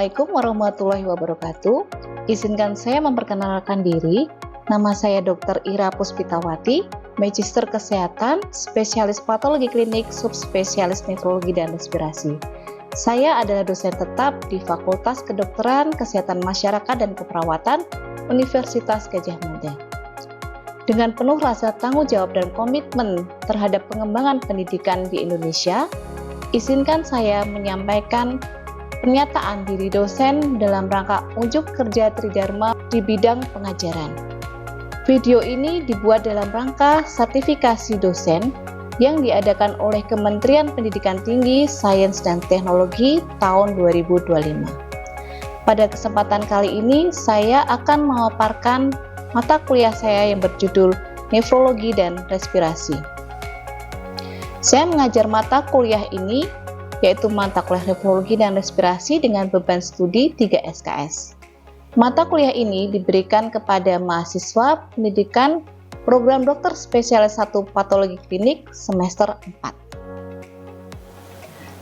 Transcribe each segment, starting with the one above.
Assalamualaikum warahmatullahi wabarakatuh. Izinkan saya memperkenalkan diri. Nama saya Dr. Ira Puspitawati, Magister Kesehatan, Spesialis Patologi Klinik, Subspesialis Nefrologi dan Respirasi. Saya adalah dosen tetap di Fakultas Kedokteran, Kesehatan Masyarakat dan Keperawatan, Universitas Gadjah Mada. Dengan penuh rasa tanggung jawab dan komitmen terhadap pengembangan pendidikan di Indonesia, izinkan saya menyampaikan pernyataan diri dosen dalam rangka unjuk kerja Tridharma di bidang pengajaran. Video ini dibuat dalam rangka sertifikasi dosen yang diadakan oleh Kementerian Pendidikan Tinggi, Sains dan Teknologi tahun 2025. Pada kesempatan kali ini, saya akan memaparkan mata kuliah saya yang berjudul Nefrologi dan Respirasi. Saya mengajar mata kuliah ini yaitu mata kuliah nefrologi dan respirasi dengan beban studi 3 SKS. Mata kuliah ini diberikan kepada mahasiswa pendidikan program dokter spesialis 1 patologi klinik semester 4.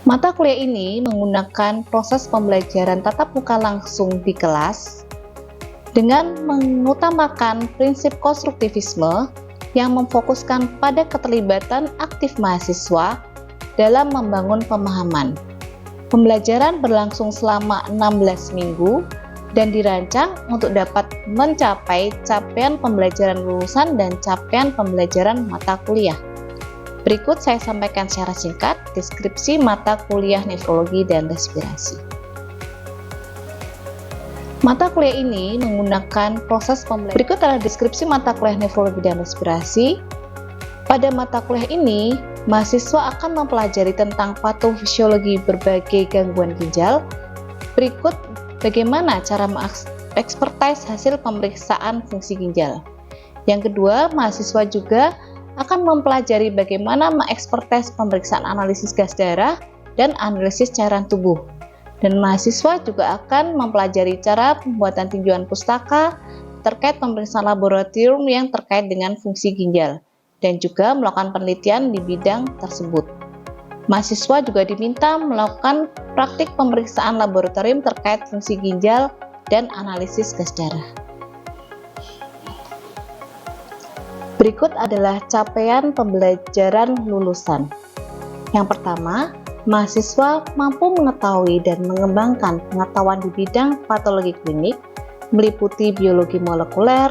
Mata kuliah ini menggunakan proses pembelajaran tatap muka langsung di kelas dengan mengutamakan prinsip konstruktivisme yang memfokuskan pada keterlibatan aktif mahasiswa dalam membangun pemahaman. Pembelajaran berlangsung selama 16 minggu dan dirancang untuk dapat mencapai capaian pembelajaran lulusan dan capaian pembelajaran mata kuliah. Berikut saya sampaikan secara singkat deskripsi mata kuliah nefrologi dan respirasi. Mata kuliah ini menggunakan proses pembelajaran. Berikut adalah deskripsi mata kuliah nefrologi dan respirasi. Pada mata kuliah ini, mahasiswa akan mempelajari tentang patofisiologi berbagai gangguan ginjal. Berikut bagaimana cara mengekspertis hasil pemeriksaan fungsi ginjal. Yang kedua, mahasiswa juga akan mempelajari bagaimana mengekspertis pemeriksaan analisis gas darah dan analisis cairan tubuh. Dan mahasiswa juga akan mempelajari cara pembuatan tinjauan pustaka terkait pemeriksaan laboratorium yang terkait dengan fungsi ginjal, dan juga melakukan penelitian di bidang tersebut. Mahasiswa juga diminta melakukan praktik pemeriksaan laboratorium terkait fungsi ginjal dan analisis gas darah. Berikut adalah capaian pembelajaran lulusan. Yang pertama, mahasiswa mampu mengetahui dan mengembangkan pengetahuan di bidang patologi klinik, meliputi biologi molekuler,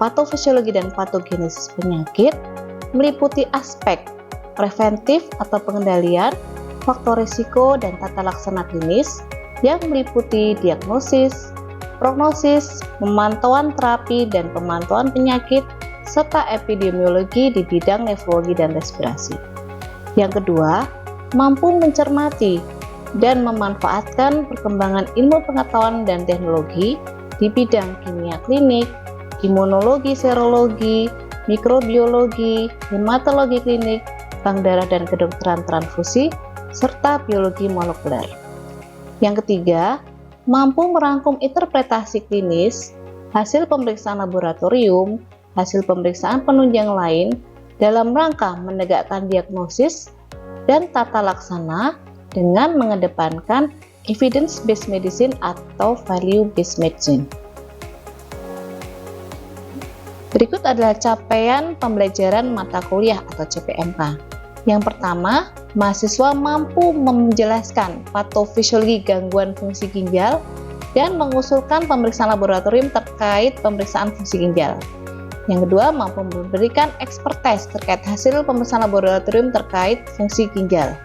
patofisiologi dan patogenesis penyakit, meliputi aspek preventif atau pengendalian, faktor risiko dan tata laksana klinis yang meliputi diagnosis, prognosis, pemantauan terapi dan pemantauan penyakit, serta epidemiologi di bidang nefrologi dan respirasi. Yang kedua, mampu mencermati dan memanfaatkan perkembangan ilmu pengetahuan dan teknologi di bidang kimia klinik, imunologi serologi, mikrobiologi, hematologi klinik, bank darah dan kedokteran transfusi, serta biologi molekuler. Yang ketiga, mampu merangkum interpretasi klinis, hasil pemeriksaan laboratorium, hasil pemeriksaan penunjang lain dalam rangka menegakkan diagnosis dan tata laksana dengan mengedepankan evidence-based medicine atau value-based medicine. Berikut adalah capaian pembelajaran mata kuliah atau CPMK. Yang pertama, mahasiswa mampu menjelaskan patofisiologi gangguan fungsi ginjal dan mengusulkan pemeriksaan laboratorium terkait pemeriksaan fungsi ginjal. Yang kedua, mampu memberikan ekspertis terkait hasil pemeriksaan laboratorium terkait fungsi ginjal.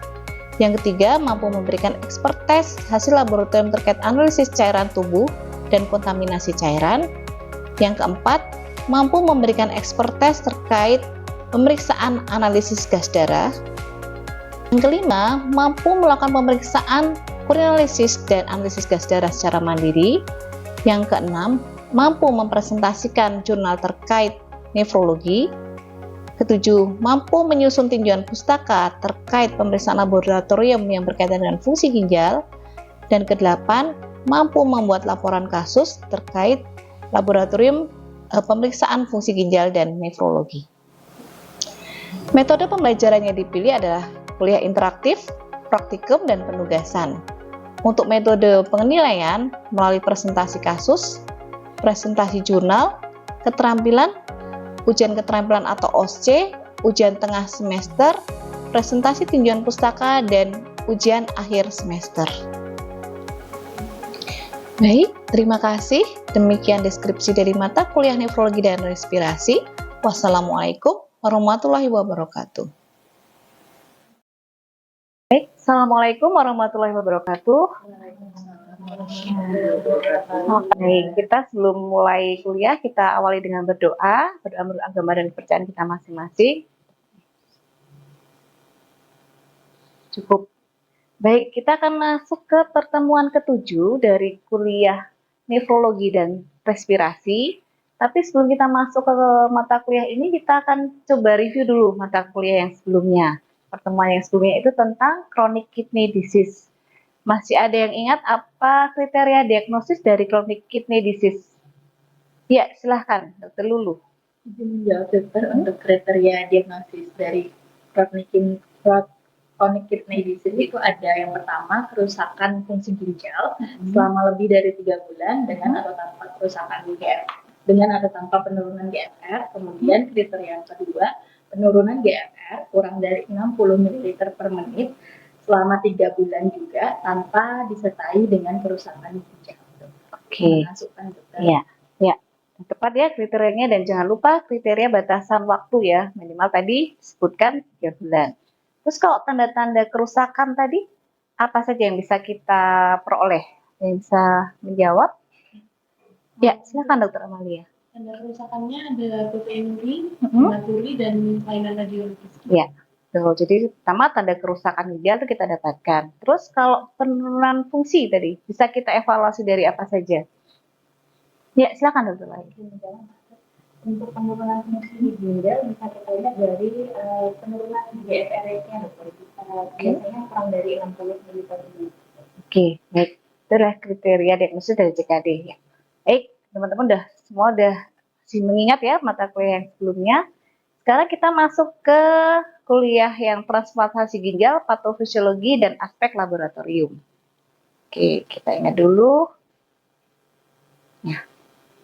Yang ketiga, mampu memberikan ekspertis hasil laboratorium terkait analisis cairan tubuh dan kontaminasi cairan. Yang keempat, mampu memberikan ekspertis terkait pemeriksaan analisis gas darah. Yang kelima, mampu melakukan pemeriksaan urinalisis dan analisis gas darah secara mandiri. Yang keenam, mampu mempresentasikan jurnal terkait nefrologi. Ketujuh, mampu menyusun tinjauan pustaka terkait pemeriksaan laboratorium yang berkaitan dengan fungsi ginjal. Dan kedelapan, mampu membuat laporan kasus terkait laboratorium pemeriksaan fungsi ginjal dan nefrologi. Metode pembelajaran yang dipilih adalah kuliah interaktif, praktikum, dan penugasan. Untuk metode penilaian melalui presentasi kasus, presentasi jurnal, keterampilan, ujian keterampilan atau OSCE, ujian tengah semester, presentasi tinjauan pustaka, dan ujian akhir semester. Baik, terima kasih. Demikian deskripsi dari mata kuliah nefrologi dan respirasi. Wassalamualaikum warahmatullahi wabarakatuh. Baik, Assalamualaikum warahmatullahi wabarakatuh. Baik, kita sebelum mulai kuliah, kita awali dengan berdoa menurut agama dan kepercayaan kita masing-masing. Cukup. Baik, kita akan masuk ke pertemuan ke-7 dari kuliah nefrologi dan respirasi. Tapi sebelum kita masuk ke mata kuliah ini, kita akan coba review dulu mata kuliah yang sebelumnya. Pertemuan yang sebelumnya itu tentang chronic kidney disease. Masih ada yang ingat apa kriteria diagnosis dari chronic kidney disease? Ya, silahkan, Dr. Lulu. Menjawab dokter untuk kriteria diagnosis dari chronic kidney disease itu ada yang pertama kerusakan fungsi ginjal selama lebih dari 3 bulan dengan atau tanpa kerusakan GFR, dengan atau tanpa penurunan GFR. Kemudian kriteria yang kedua penurunan GFR kurang dari 60 ml per menit selama 3 bulan juga tanpa disertai dengan kerusakan ginjal. Oke. Iya, ya. Tepat ya kriterianya, dan jangan lupa kriteria batasan waktu ya, minimal tadi disebutkan 3 bulan. Terus kalau tanda-tanda kerusakan tadi, apa saja yang bisa kita peroleh? Yang bisa menjawab? Ya, silakan Dokter Amalia. Tanda kerusakannya ada proteinuri, hematuri, dan kelainan radiologis. Ya, betul. Jadi pertama tanda kerusakan ginjal itu kita dapatkan. Terus kalau penurunan fungsi tadi, bisa kita evaluasi dari apa saja? Ya, silakan Dokter Lai. Untuk penurunan fungsi ginjal bisa kita lihat dari penurunan GFR rate-nya, dokter. Biasanya kurang dari 60 ml per menit. Oke, baik. Itu adalah kriteria diagnosis dari CKD. Ya. Baik, teman-teman semua udah mengingat ya mata kuliah yang sebelumnya. Sekarang kita masuk ke kuliah yang transplantasi ginjal, patofisiologi, dan aspek laboratorium. Oke, kita ingat dulu. Ya.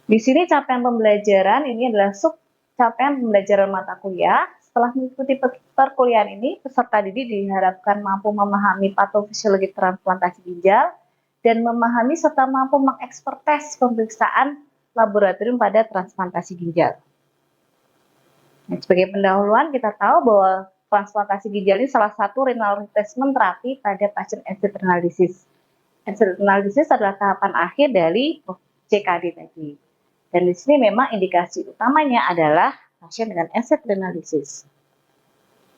Di sini capaian pembelajaran ini adalah sub capaian pembelajaran mata kuliah. Setelah mengikuti perkuliahan ini, peserta didik diharapkan mampu memahami patofisiologi transplantasi ginjal dan memahami serta mampu mengekspertes pemeriksaan laboratorium pada transplantasi ginjal. Nah, sebagai pendahuluan, kita tahu bahwa transplantasi ginjal ini salah satu renal replacement terapi pada pasien end-stage renal disease. End-stage renal disease adalah tahapan akhir dari CKD tadi. Dan di sini memang indikasi utamanya adalah pasien dengan end-stage renal disease.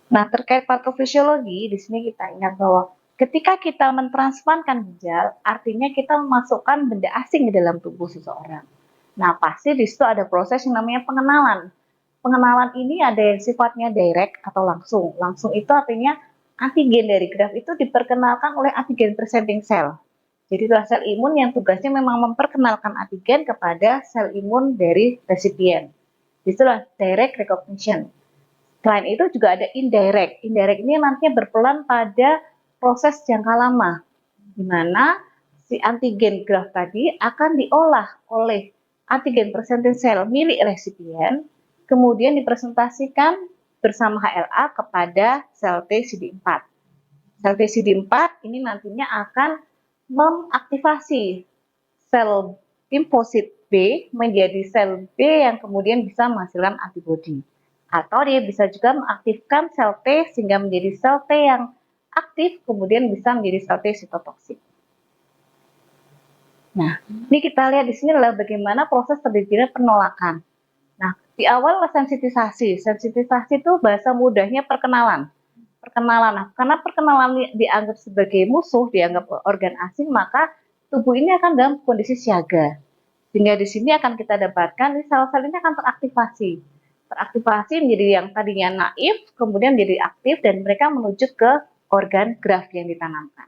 Nah, terkait patofisiologi, di sini kita ingat bahwa ketika kita mentransplantkan ginjal, artinya kita memasukkan benda asing di dalam tubuh seseorang. Nah, pasti di situ ada proses yang namanya pengenalan. Pengenalan ini ada yang sifatnya direct atau langsung. Langsung itu artinya antigen dari graf itu diperkenalkan oleh antigen presenting cell. Jadi itulah sel imun yang tugasnya memang memperkenalkan antigen kepada sel imun dari resipien. Itulah direct recognition. Selain itu juga ada indirect. Indirect ini nantinya berperan pada proses jangka lama, di mana si antigen graf tadi akan diolah oleh antigen presenting cell milik resipien, kemudian dipresentasikan bersama HLA kepada sel T CD4. Sel T CD4 ini nantinya akan mengaktifasi sel limfosit B menjadi sel B yang kemudian bisa menghasilkan antibodi. Atau dia bisa juga mengaktifkan sel T sehingga menjadi sel T yang aktif, kemudian bisa menjadi sel T sitotoksik. Nah, ini kita lihat di sini adalah bagaimana proses terjadinya penolakan. Nah, di awal sensitisasi. Sensitisasi itu bahasa mudahnya perkenalan. Nah, karena perkenalan dianggap sebagai musuh, dianggap organ asing, maka tubuh ini akan dalam kondisi siaga. Sehingga di sini akan kita dapatkan sel-sel ini akan teraktivasi menjadi yang tadinya naif, kemudian menjadi aktif, dan mereka menuju ke organ graf yang ditanamkan.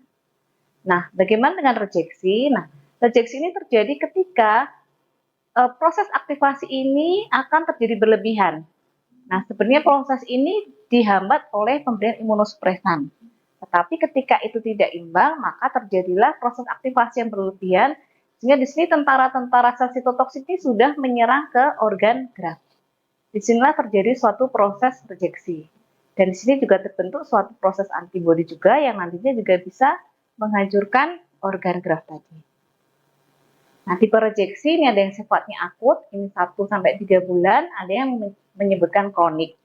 Nah, bagaimana dengan rejeksi? Nah, rejeksi ini terjadi ketika proses aktivasi ini akan terjadi berlebihan. Nah, sebenarnya proses ini dihambat oleh pemberian imunosupresan. Tetapi ketika itu tidak imbang, maka terjadilah proses aktivasi yang berlebihan, sehingga di sini tentara-tentara sel sitotoksik ini sudah menyerang ke organ graf. Disinilah terjadi suatu proses rejeksi. Dan di sini juga terbentuk suatu proses antibodi juga yang nantinya juga bisa menghancurkan organ graf tadi. Nah, tipe rejeksi ini ada yang sifatnya akut, ini 1-3 bulan, ada yang menyebutkan kronik.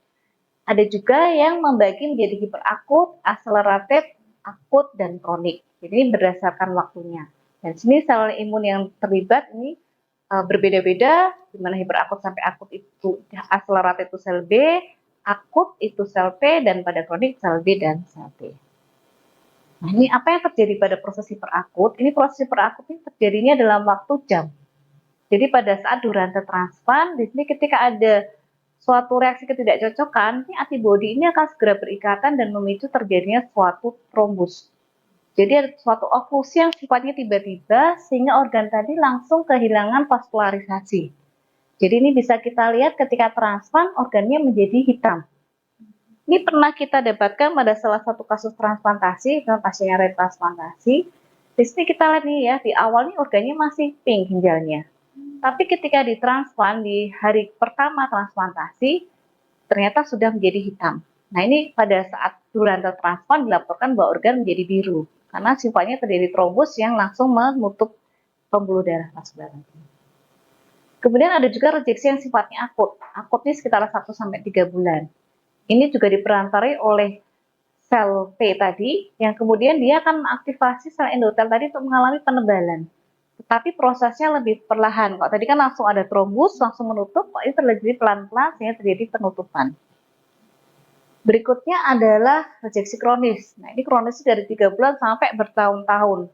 Ada juga yang membagi menjadi hiperakut, accelerated, akut, dan kronik. Jadi berdasarkan waktunya. Dan sini sel imun yang terlibat ini berbeda-beda, di mana hiperakut sampai akut itu accelerated itu sel B, akut itu sel T, dan pada kronik sel B dan sel T. Nah, ini apa yang terjadi pada proses hiperakut? Ini proses hiperakut ini terjadinya dalam waktu jam. Jadi pada saat durante transplant, di sini ketika ada suatu reaksi ketidakcocokan, ini antibodi ini akan segera berikatan dan memicu terjadinya suatu trombus. Jadi ada suatu oklusi yang sifatnya tiba-tiba sehingga organ tadi langsung kehilangan vaskularisasi. Jadi ini bisa kita lihat ketika transplant organnya menjadi hitam. Ini pernah kita dapatkan pada salah satu kasus transplantasi dengan pasien yang retransplantasi. Di sini kita lihat nih ya, di awal nih organnya masih pink ginjalnya. Tapi ketika ditransplant di hari pertama transplantasi, ternyata sudah menjadi hitam. Nah, ini pada saat durante transplant dilaporkan bahwa organ menjadi biru karena sifatnya terjadi trombus yang langsung menutup pembuluh darah vaskular. Kemudian ada juga rejeksi yang sifatnya akut. Akut ini sekitar 1-3 bulan. Ini juga diperantarai oleh sel T tadi yang kemudian dia akan mengaktifasi sel endotel tadi untuk mengalami penebalan. Tetapi prosesnya lebih perlahan. Kalau tadi kan langsung ada trombus, langsung menutup, kok ini terjadi pelan-pelan sehingga terjadi penutupan. Berikutnya adalah rejeksi kronis. Nah, ini kronis dari 3 bulan sampai bertahun-tahun.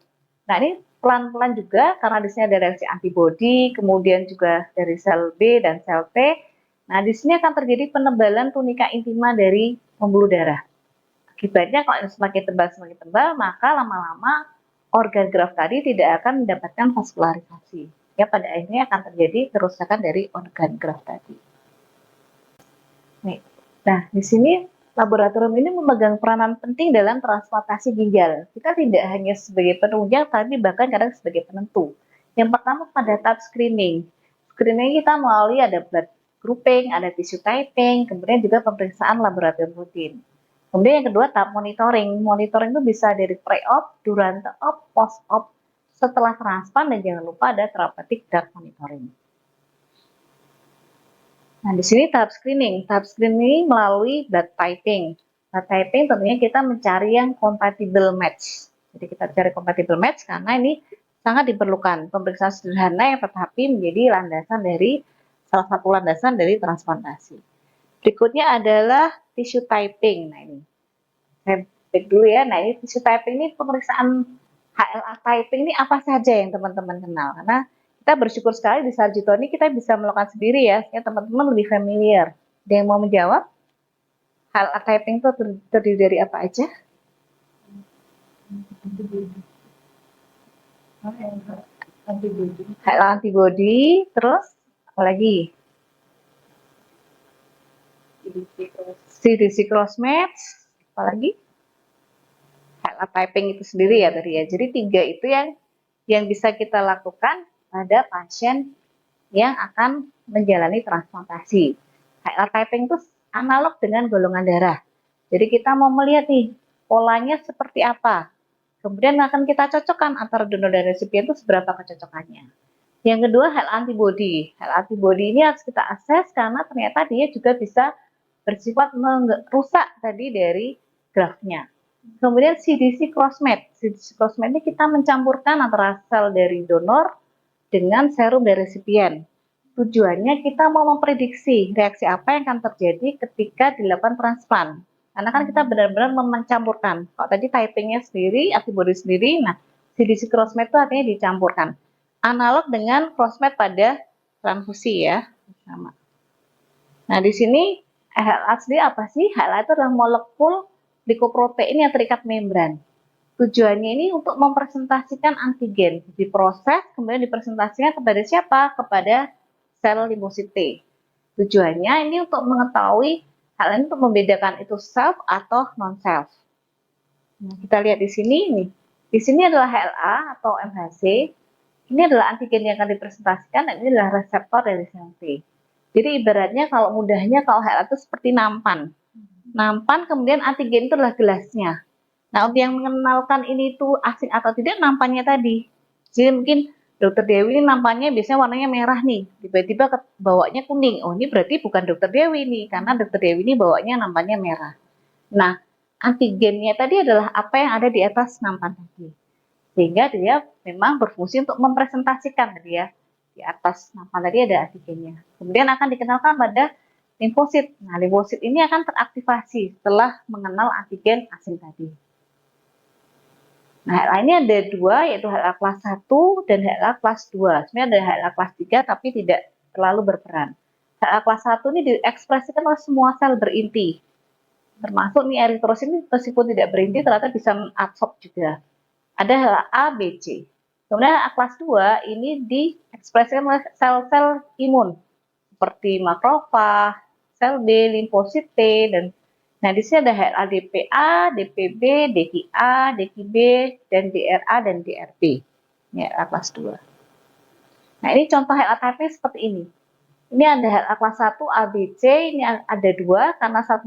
Nah, ini pelan-pelan juga karena di sini ada reaksi antibodi, kemudian juga dari sel B dan sel T. Nah, di sini akan terjadi penebalan tunika intima dari pembuluh darah. Akibatnya kalau semakin tebal, maka lama-lama organ graf tadi tidak akan mendapatkan vaskularisasi. Ya, pada akhirnya akan terjadi kerusakan dari organ graf tadi. Nih. Nah, di sini laboratorium ini memegang peranan penting dalam transplantasi ginjal. Kita tidak hanya sebagai penunjang, tapi bahkan kadang sebagai penentu. Yang pertama pada tahap screening. Screening kita melalui ada blood grouping, ada tissue typing, kemudian juga pemeriksaan laboratorium rutin. Kemudian yang kedua tahap monitoring. Monitoring itu bisa dari pre-op, durante op, post-op, setelah transplant, dan jangan lupa ada therapeutic drug monitoring. Nah, di sini tahap screening. Tahap screening melalui blood typing. Blood typing tentunya kita mencari yang compatible match. Jadi kita cari compatible match karena ini sangat diperlukan. Pemeriksaan sederhana yang tetapi menjadi landasan dari salah satu landasan dari transplantasi. Berikutnya adalah tissue typing. Nah, ini saya cek dulu ya. Nah, ini tissue typing ini pemeriksaan HLA typing ini apa saja yang teman-teman kenal? Karena kita bersyukur sekali di Sarjito ini kita bisa melakukan sendiri ya teman-teman lebih familiar. Ada yang mau menjawab? HLA typing itu terdiri dari apa aja? HLA antibody, terus apa lagi? CDC crossmatch, apa lagi? HLA typing itu sendiri ya tadi ya. Jadi 3 itu yang bisa kita lakukan pada pasien yang akan menjalani transplantasi. HLA typing itu analog dengan golongan darah. Jadi kita mau melihat nih polanya seperti apa. Kemudian akan kita cocokkan antara donor dan resipien itu seberapa kecocokannya. Yang kedua HLA antibody. HLA antibody ini harus kita akses karena ternyata dia juga bisa bersifat merusak tadi dari grafnya. Kemudian CDC crossmatch. CDC crossmatch ini kita mencampurkan antara sel dari donor dengan serum dari resipien. Tujuannya kita mau memprediksi reaksi apa yang akan terjadi ketika dilakukan transplant. Karena kan kita benar-benar mencampurkan. Kalau tadi typingnya sendiri, antibody sendiri, nah CDC crossmatch itu artinya dicampurkan. Analog dengan crossmatch pada transfusi ya. Sama. Nah di sini HLA sendiri apa sih? HLA itu adalah molekul glikoprotein yang terikat membran. Tujuannya ini untuk mempresentasikan antigen, diproses kemudian dipresentasikan kepada siapa? Kepada sel limfosit T. Tujuannya ini untuk mengetahui hal ini untuk membedakan itu self atau non self. Nah, kita lihat di sini nih. Di sini adalah HLA atau MHC. Ini adalah antigen yang akan dipresentasikan dan ini adalah reseptor dari sel T. Jadi ibaratnya kalau mudahnya kalau HLA itu seperti nampan. Nampan kemudian antigen itu adalah gelasnya. Nah, untuk yang mengenalkan ini itu asing atau tidak nampannya tadi. Jadi mungkin Dokter Dewi ini nampannya biasanya warnanya merah nih, tiba-tiba bawanya kuning. Oh, ini berarti bukan Dokter Dewi nih, karena Dokter Dewi ini bawanya nampannya merah. Nah, antigennya tadi adalah apa yang ada di atas nampan tadi. Sehingga dia memang berfungsi untuk mempresentasikan tadi ya. Di atas nampan tadi ada antigennya. Kemudian akan dikenalkan pada limfosit. Nah, limfosit ini akan teraktivasi setelah mengenal antigen asing tadi. Nah, HLA ini ada dua, yaitu HLA kelas 1 dan HLA kelas 2. Sebenarnya ada HLA kelas 3, tapi tidak terlalu berperan. HLA kelas 1 ini diekspresikan oleh semua sel berinti. Termasuk nih eritrosit ini meskipun tidak berinti, ternyata bisa mengabsorb juga. Ada HLA A, B, C. Kemudian HLA kelas 2 ini diekspresikan oleh sel-sel imun, seperti makrofag, sel B, limfosit T, dan nah di sini ada HLA DPA, DPB, DKA, DKB, dan DRA dan DRB. Ini HLA kelas 2. Nah ini contoh HLA type seperti ini. Ini ada HLA kelas 1 ABC, ini ada dua karena satu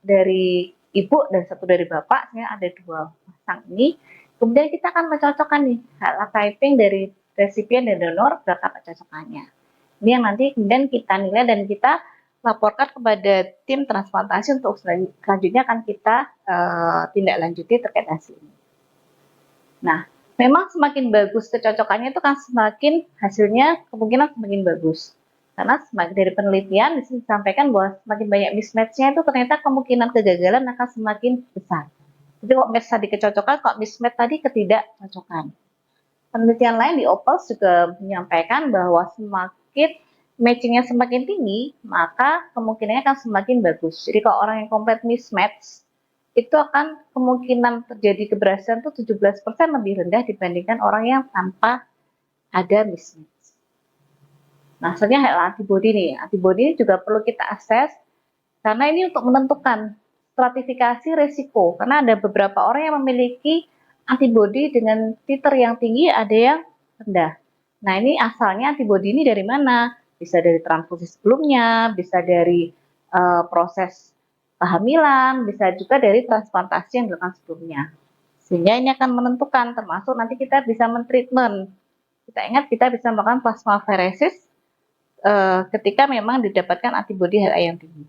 dari ibu dan satu dari bapak, ini ada dua pasang ini. Kemudian kita akan mencocokkan nih HLA typing dari resipien dan donor berapa kecocokannya. Ini yang nanti kemudian kita nilai dan kita laporkan kepada tim transplantasi untuk selanjutnya akan kita tindak lanjuti terkait hasil ini. Nah, memang semakin bagus kecocokannya itu kan semakin hasilnya kemungkinan semakin bagus. Karena semakin dari penelitian disampaikan bahwa semakin banyak mismatch-nya itu ternyata kemungkinan kegagalan akan semakin besar. Jadi kalau match tadi kecocokan, kalau mismatch tadi ketidakcocokan. Penelitian lain di Opels juga menyampaikan bahwa semakin matchingnya semakin tinggi, maka kemungkinannya akan semakin bagus. Jadi kalau orang yang komplit mismatch, itu akan kemungkinan terjadi keberhasilan itu 17% lebih rendah dibandingkan orang yang tanpa ada mismatch. Nah, sebenarnya HLA antibody nih, antibody ini juga perlu kita akses karena ini untuk menentukan stratifikasi risiko. Karena ada beberapa orang yang memiliki antibody dengan titer yang tinggi, ada yang rendah. Nah, ini asalnya antibody ini dari mana? Bisa dari transfusi sebelumnya, bisa dari proses kehamilan, bisa juga dari transplantasi yang dilakukan sebelumnya. Sehingga ini akan menentukan, termasuk nanti kita bisa mentreatment. Kita ingat kita bisa melakukan plasmaferesis ketika memang didapatkan antibody HLA yang tinggi.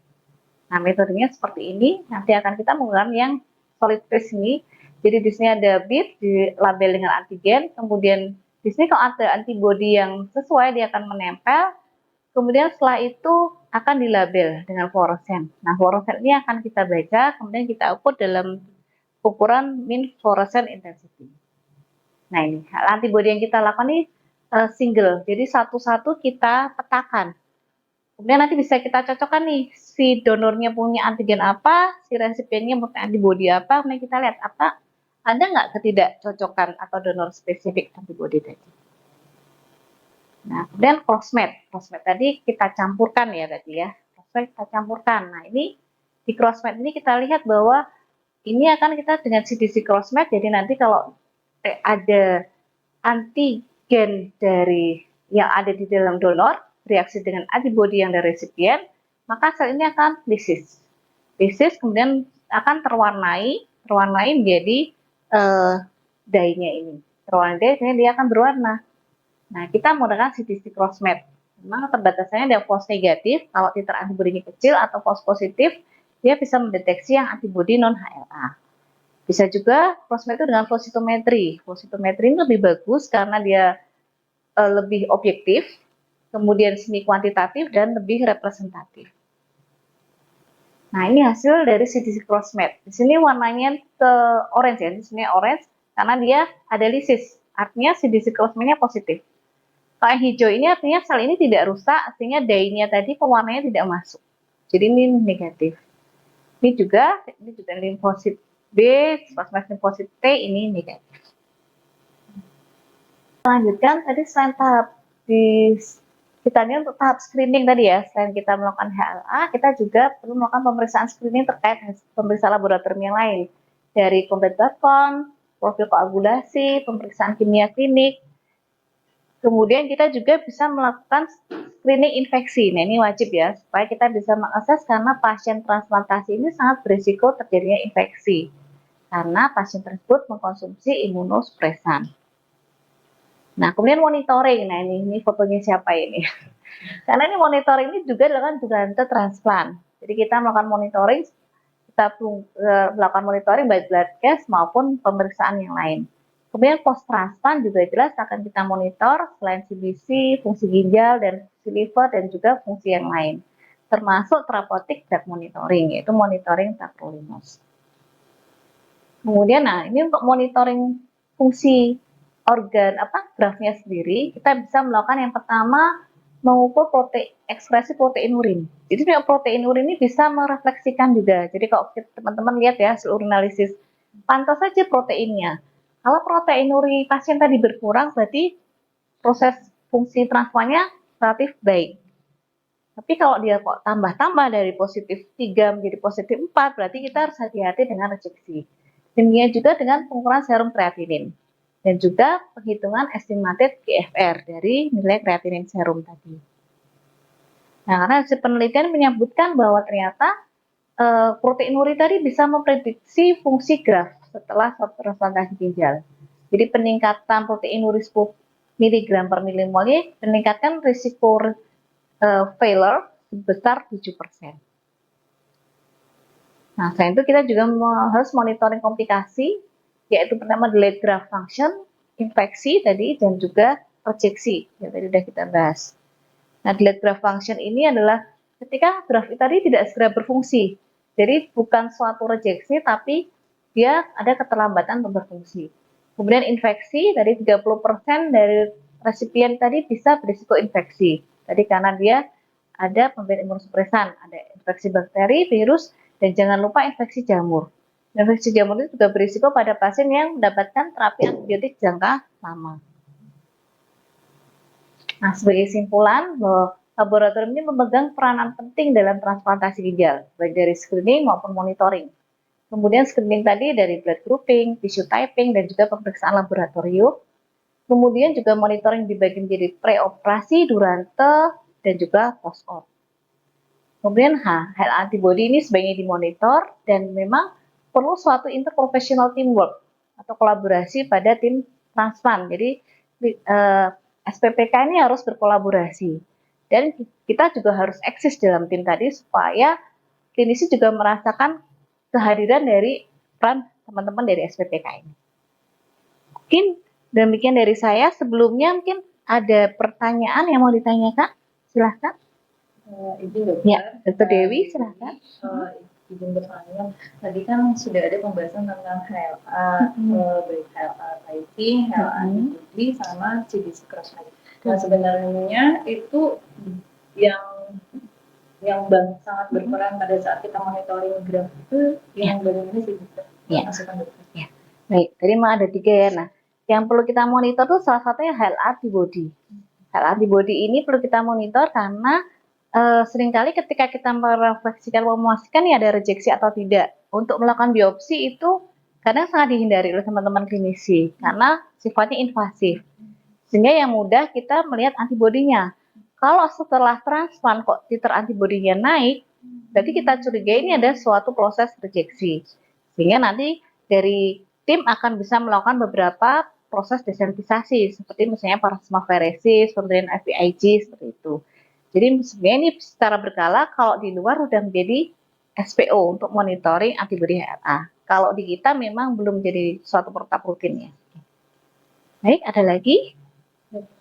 Nah, metodenya seperti ini. Nanti akan kita menggunakan yang solid phase ini. Jadi di sini ada bit di label dengan antigen, kemudian di sini kalau ada antibody yang sesuai dia akan menempel. Kemudian setelah itu akan dilabel dengan fluorescent. Nah, fluorescent ini akan kita baca, kemudian kita ukur dalam ukuran mean fluorescent intensity. Nah, ini antibody yang kita lakukan ini single. Jadi satu-satu kita petakan. Kemudian nanti bisa kita cocokkan nih, si donornya punya antigen apa, si resipiennya punya antibody apa, kemudian kita lihat apa ada nggak ketidakcocokan atau donor spesifik antibody tadi. Nah, kemudian crossmatch. Crossmatch tadi kita campurkan ya tadi ya. Crossmatch kita campurkan. Nah, ini di crossmatch ini kita lihat bahwa ini akan kita dengan CDC crossmatch, jadi nanti kalau ada antigen dari yang ada di dalam donor reaksi dengan antibody yang dari resipien, maka sel ini akan lysis. Lysis kemudian akan terwarnai menjadi dye-nya ini. Terwarnai dye, dia akan berwarna. Nah, kita menggunakan CTC crossmatch. Memang terbatasannya ada false negatif, kalau titer antibody-nya kecil atau false positif, dia bisa mendeteksi yang antibody non HLA. Bisa juga crossmatch itu dengan flow cytometry. Flow cytometry ini lebih bagus karena dia lebih objektif, kemudian semi kuantitatif dan lebih representatif. Nah, ini hasil dari CTC crossmatch. Di sini warnanya ke orange ya, di sini orange karena dia ada lysis. Artinya CTC crossmatch-nya positif. Kalau yang hijau ini artinya sel ini tidak rusak, sehingga dye-nya tadi pewarnanya tidak masuk. Jadi ini negatif. Ini juga limfosit B, crossmatch limfosit T ini negatif. Lanjutkan tadi selain tahap kita ini untuk tahap screening tadi ya, selain kita melakukan HLA, kita juga perlu melakukan pemeriksaan screening terkait pemeriksaan laboratorium yang lain. dari pembentukan, profil koagulasi, pemeriksaan kimia klinik. Kemudian kita juga bisa melakukan screening infeksi. Nah, ini wajib ya, supaya kita bisa mengakses karena pasien transplantasi ini sangat berisiko terjadinya infeksi. Karena pasien tersebut mengkonsumsi imunosupresan. Nah, kemudian monitoring. Nah, ini fotonya siapa ini? Karena ini monitoring ini juga dilakukan durante transplant. Jadi kita melakukan monitoring, kita melakukan monitoring baik blood gas maupun pemeriksaan yang lain. Kemudian post transplant juga jelas akan kita monitor selain CBC, fungsi ginjal dan fungsi liver dan juga fungsi yang lain, termasuk therapeutic drug monitoring, yaitu monitoring tacrolimus. Kemudian, nah ini untuk monitoring fungsi organ grafnya sendiri, kita bisa melakukan yang pertama mengukur ekspresi protein urin. Jadi protein urin ini bisa merefleksikan juga. Jadi kalau teman-teman lihat ya hasil urinalisis, pantas saja proteinnya. Kalau protein urin pasien tadi berkurang, berarti proses fungsi transplantnya relatif baik. Tapi kalau dia kok tambah-tambah dari positif 3 menjadi positif 4, berarti kita harus hati-hati dengan rejeksi. Demikian juga dengan pengukuran serum kreatinin. Dan juga penghitungan estimated GFR dari nilai kreatinin serum tadi. Nah, karena hasil penelitian menyebutkan bahwa ternyata protein urin tadi bisa memprediksi fungsi graf setelah transplantasi ginjal. Jadi peningkatan protein urin 10 mg per milimol meningkatkan risiko failure sebesar 7%. Nah, selain itu kita juga harus monitoring komplikasi, yaitu pertama delayed graft function, infeksi tadi, dan juga rejeksi, yang tadi sudah kita bahas. Nah, delayed graft function ini adalah ketika graft tadi tidak segera berfungsi. Jadi bukan suatu rejeksi, tapi dia ada keterlambatan untuk berfungsi. Kemudian infeksi, dari 30% dari resipien tadi bisa berisiko infeksi. Tadi karena dia ada pemberian imunosupresan, ada infeksi bakteri, virus, dan jangan lupa infeksi jamur. Infeksi jamur itu juga berisiko pada pasien yang mendapatkan terapi antibiotik jangka lama. Nah, sebagai simpulan, bahwa laboratorium ini memegang peranan penting dalam transplantasi ginjal, baik dari screening maupun monitoring. Kemudian screening tadi dari blood grouping, tissue typing, dan juga pemeriksaan laboratorium. Kemudian juga monitoring dibagi menjadi preoperasi, durante, dan juga post-op. Kemudian HL antibody ini sebaiknya dimonitor dan memang perlu suatu interprofessional teamwork atau kolaborasi pada tim transplant. Jadi SPPK ini harus berkolaborasi dan kita juga harus eksis dalam tim tadi supaya klinisi juga merasakan kehadiran dari peran teman-teman dari SPPK ini. Mungkin demikian dari saya. Sebelumnya mungkin ada pertanyaan yang mau ditanyakan, silahkan. Ibu dokter, ya, Dr. Dewi silahkan. Izin bertanya, tadi kan sudah ada pembahasan tentang HLA, baik HLA typing, HLA antibody, sama CBC cross-reaction. Nah, sebenarnya itu yang sangat berperan pada saat kita monitoring graf itu yang bagaimana sih dokter? Masukan dokter. Ya. Baik, tadi mah ada 3 ya. Nah, yang perlu kita monitor tuh salah satunya HLA antibody. HLA antibody ini perlu kita monitor karena seringkali ketika kita merefleksikan memastikan ya ada rejeksi atau tidak. Untuk melakukan biopsi itu kadang sangat dihindari oleh teman-teman klinisi karena sifatnya invasif. Sehingga yang mudah kita melihat antibodinya. Kalau setelah transplant kok titer antibodinya naik, berarti kita curiga ini ada suatu proses rejeksi. Sehingga nanti dari tim akan bisa melakukan beberapa proses desensitisasi seperti misalnya plasmaferesis, pemberian IVIG seperti itu. Jadi sebenarnya ini secara berkala kalau di luar sudah menjadi SPO untuk monitoring antibodi HLA. Kalau di kita memang belum jadi suatu protap rutin ya. Baik, ada lagi?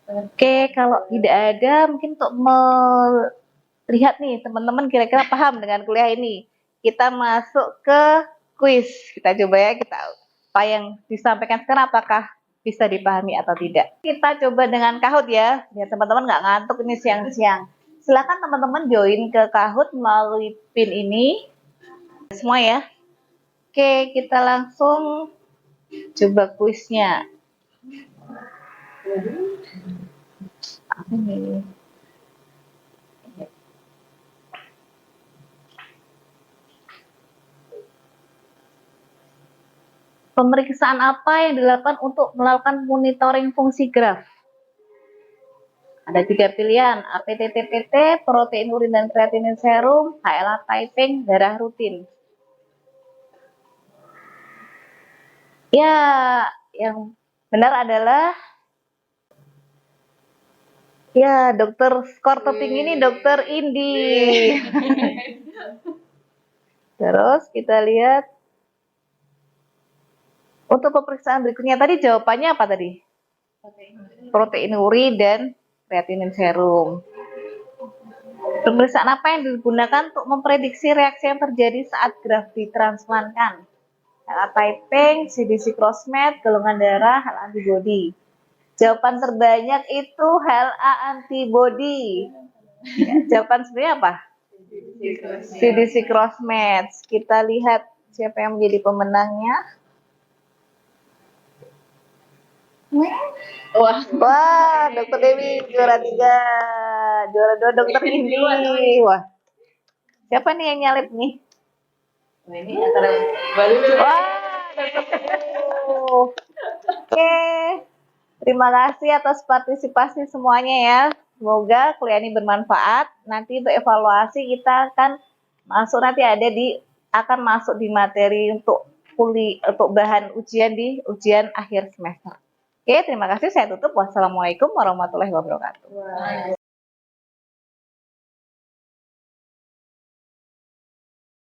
Oke, kalau tidak ada mungkin untuk melihat nih teman-teman kira-kira paham dengan kuliah ini. Kita masuk ke kuis. Kita coba ya, apa yang disampaikan sekarang apakah bisa dipahami atau tidak. Kita coba dengan Kahoot ya, biar teman-teman nggak ngantuk ini siang-siang. Silakan teman-teman join ke Kahoot melalui pin ini. Semua ya. Oke, kita langsung coba kuisnya. Ini. Pemeriksaan apa yang dilakukan untuk melakukan monitoring fungsi graf? Ada 3 pilihan, APT-TPT, protein urin dan kreatinin serum, HLA typing, darah rutin. Ya, yang benar adalah ya, dokter skor tertinggi ini dokter Indi. Terus kita lihat untuk pemeriksaan berikutnya tadi jawabannya apa tadi? Protein uri dan kreatinin serum. Pemeriksaan apa yang digunakan untuk memprediksi reaksi yang terjadi saat graf ditransplantkan? HLA typing, CDC crossmatch, golongan darah, HLA antibody. Jawaban terbanyak itu HLA antibody. Ya, jawaban sebenarnya apa? CDC crossmatch. Kita lihat siapa yang menjadi pemenangnya. Wah, Dokter Dewi juara 3, juara 2 Dokter Indi. Wah, siapa nih yang nyalip nih? Ini antara Bali. Wah, Dokter Dewi. Oke, terima kasih atas partisipasi semuanya ya. Semoga kuliah ini bermanfaat. Nanti untuk evaluasi kita akan masuk di materi untuk bahan ujian di ujian akhir semester. Oke, terima kasih. Saya tutup. Wassalamualaikum warahmatullahi wabarakatuh.